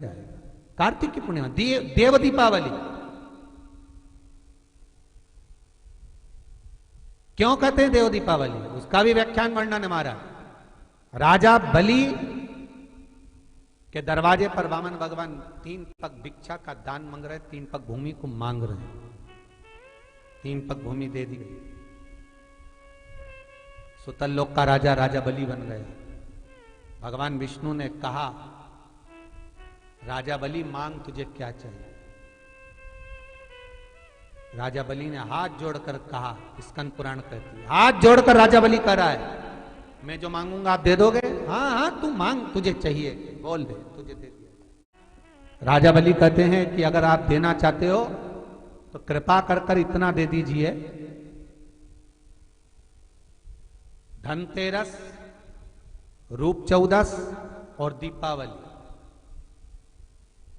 जाएगा। कार्तिक की पूर्णिमा, देव दीपावली। क्यों कहते हैं देव दीपावली, उसका भी व्याख्यान वर्णन हमारा। राजा बलि के दरवाजे पर वामन भगवान 3 पग भिक्षा का दान मांग रहे, 3 पग भूमि को मांग रहे, 3 पग भूमि दे दी गई। सुतल लोक का राजा राजा बलि बन गया। भगवान विष्णु ने कहा, राजा बलि मांग तुझे क्या चाहिए। राजा बलि ने हाथ जोड़कर कहा, स्कंद पुराण कहती है, हाथ जोड़कर राजा बलि कह रहा है, मैं जो मांगूंगा आप दे दोगे। हाँ हाँ तू मांग, तुझे चाहिए बोल दे, तुझे दे दिया। राजा बलि कहते हैं कि अगर आप देना चाहते हो तो कृपा कर कर इतना दे दीजिए, धनतेरस, रूप चौदस और दीपावली।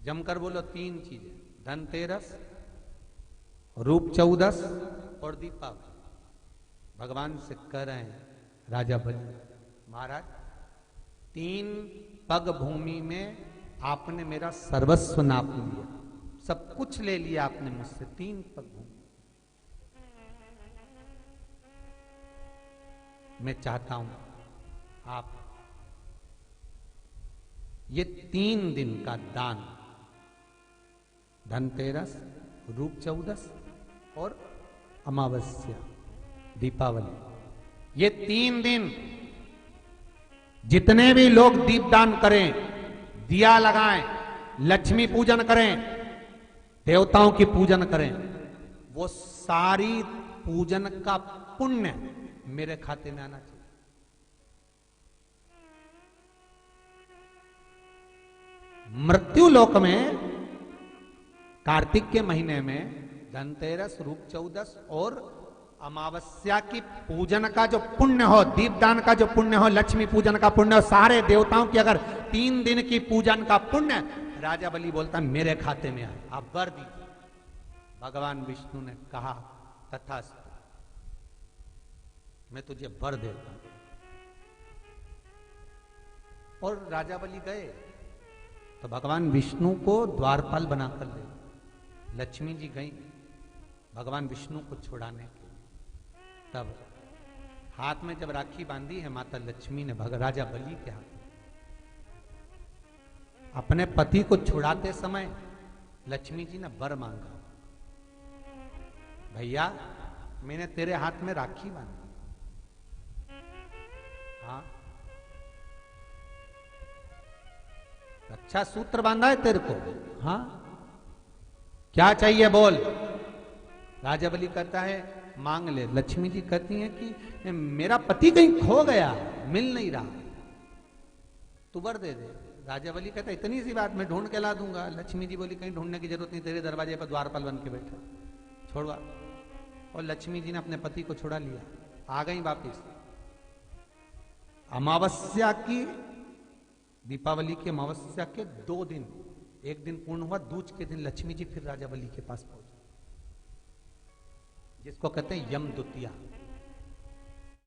जमकर बोलो 3 चीजें, धनतेरस, रूप चौदस और दीपावली। भगवान से कह रहे हैं राजा बलि, महाराज 3 पग भूमि में आपने मेरा सर्वस्व नाप लिया, सब कुछ ले लिया आपने मुझसे, 3 पग भूमि। मैं चाहता हूं आप ये 3 दिन का दान, धनतेरस, रूप चौदस और अमावस्या, दीपावली, ये 3 दिन जितने भी लोग दीपदान करें, दिया लगाएं, लक्ष्मी पूजन करें, देवताओं की पूजन करें, वो सारी पूजन का पुण्य मेरे खाते में आना चाहिए। मृत्यु लोक में कार्तिक के महीने में धनतेरस, रूप चौदस और अमावस्या की पूजन का जो पुण्य हो, दीपदान का जो पुण्य हो, लक्ष्मी पूजन का पुण्य हो, सारे देवताओं की अगर 3 दिन की पूजन का पुण्य, राजा बलि बोलता मेरे खाते में आए, आप वर दीजिए। भगवान विष्णु ने कहा तथास्तु, मैं तुझे वर देता हूं। और राजा बलि गए तो भगवान विष्णु को द्वारपाल बनाकर ले, लक्ष्मी जी गई भगवान विष्णु को छुड़ाने के लिए। तब हाथ में जब राखी बांधी है माता लक्ष्मी ने राजा बलि के हाथ, अपने पति को छुड़ाते समय लक्ष्मी जी ने वर मांगा, भैया मैंने तेरे हाथ में राखी बांधी, हाँ रक्षा सूत्र बांधा है तेरे को, हाँ क्या चाहिए बोल। राजा बलि कहता है मांग ले। लक्ष्मी जी कहती हैं कि मेरा पति कहीं खो गया, मिल नहीं रहा, तू वर दे दे। राजा बलि कहता है इतनी सी बात, मैं ढूंढ के ला दूंगा। लक्ष्मी जी बोली कहीं ढूंढने की जरूरत नहीं, तेरे दरवाजे पर द्वारपाल बन के बैठा, छोड़वा। और लक्ष्मी जी ने अपने पति को छुड़ा लिया, आ गई वापिस। अमावस्या की, दीपावली की अमावस्या के 2 दिन, एक दिन पूर्ण हुआ, दूज के दिन लक्ष्मी जी फिर राजा बलि के पास पहुंचे, जिसको कहते हैं यम द्वितीया।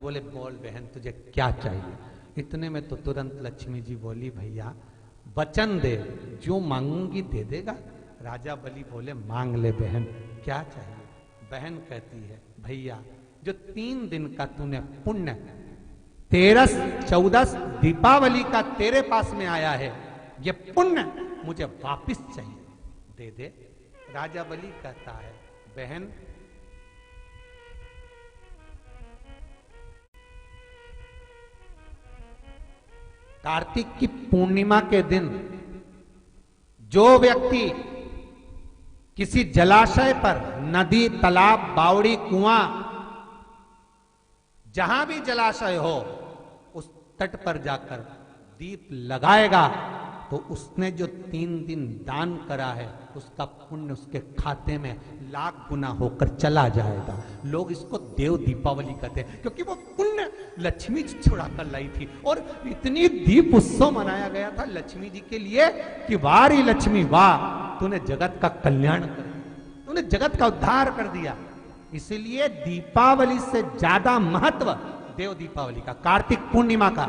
बोले बोल बहन तुझे क्या चाहिए। इतने में तो तुरंत लक्ष्मी जी बोली भैया वचन दे, जो मांगूंगी दे देगा। राजा बलि बोले मांग ले बहन, क्या चाहिए। बहन कहती है भैया जो 3 दिन का तूने पुण्य, 13, 14 दीपावली का तेरे पास में आया है, ये पुण्य मुझे वापिस चाहिए, दे दे। राजा बलि कहता है बहन कार्तिक की पूर्णिमा के दिन जो व्यक्ति किसी जलाशय पर, नदी, तालाब, बावड़ी, कुआं, जहां भी जलाशय हो उस तट पर जाकर दीप लगाएगा तो उसने जो 3 दिन दान करा है उसका पुण्य उसके खाते में लाख गुना होकर चला जाएगा। लोग इसको देव दीपावली कहते हैं क्योंकि वो पुण्य लक्ष्मी जी छुड़ा कर लाई थी। और इतनी दीप उत्सव मनाया गया था लक्ष्मी जी के लिए कि वारी लक्ष्मी वाह, तूने जगत का कल्याण कर दिया, तूने जगत का उद्धार कर दिया। इसलिए दीपावली से ज्यादा महत्व देव दीपावली का, कार्तिक पूर्णिमा का।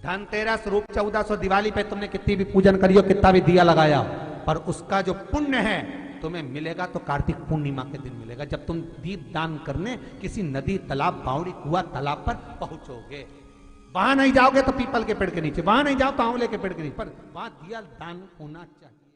धनतेरस, रूप 1400, दिवाली पे तुमने कितनी भी पूजन करी हो, कितना भी दिया लगाया, पर उसका जो पुण्य है तुम्हें मिलेगा तो कार्तिक पूर्णिमा के दिन मिलेगा, जब तुम दीप दान करने किसी नदी, तालाब, बावड़ी, कुआ, तालाब पर पहुंचोगे। वहां नहीं जाओगे तो पीपल के पेड़ के नीचे, वहां नहीं जाओ तो आंवले के पेड़ के नीचे, पर वहां दिया दान होना चाहिए।